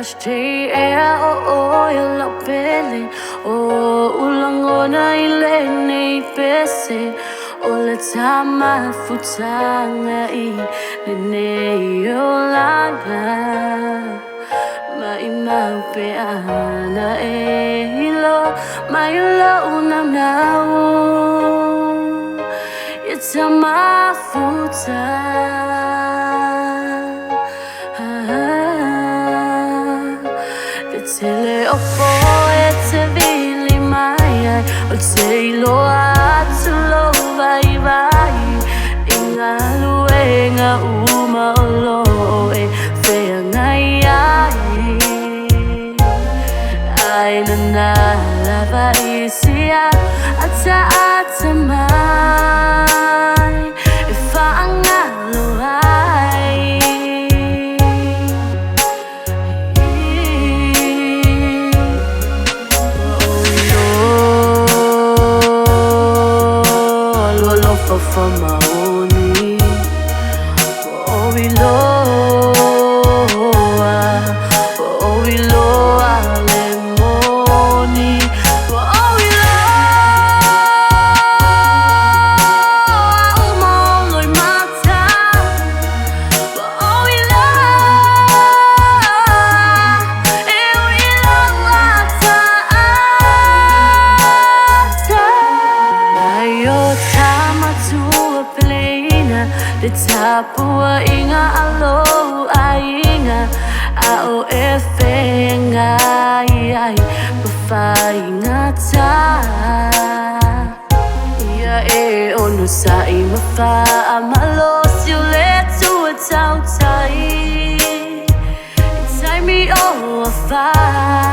fresh day air you're lopele ulangona ilene pese le Tama futanga ilene yolanga mai maupe ana mai lo unanau it's a mafuta Tele opo te vili mai o te ILOA tu lo vai inga luenga uma olo e fea ngai ai na lava isia ata mai e faanga for MONI, aualofa le MONI, aualofa umoloi mata, Le tapua inga aloha inga ao e whenga ai mawhainga ta Ia e onu sai mawha a malosi o le tua tau tai It's time me o a whai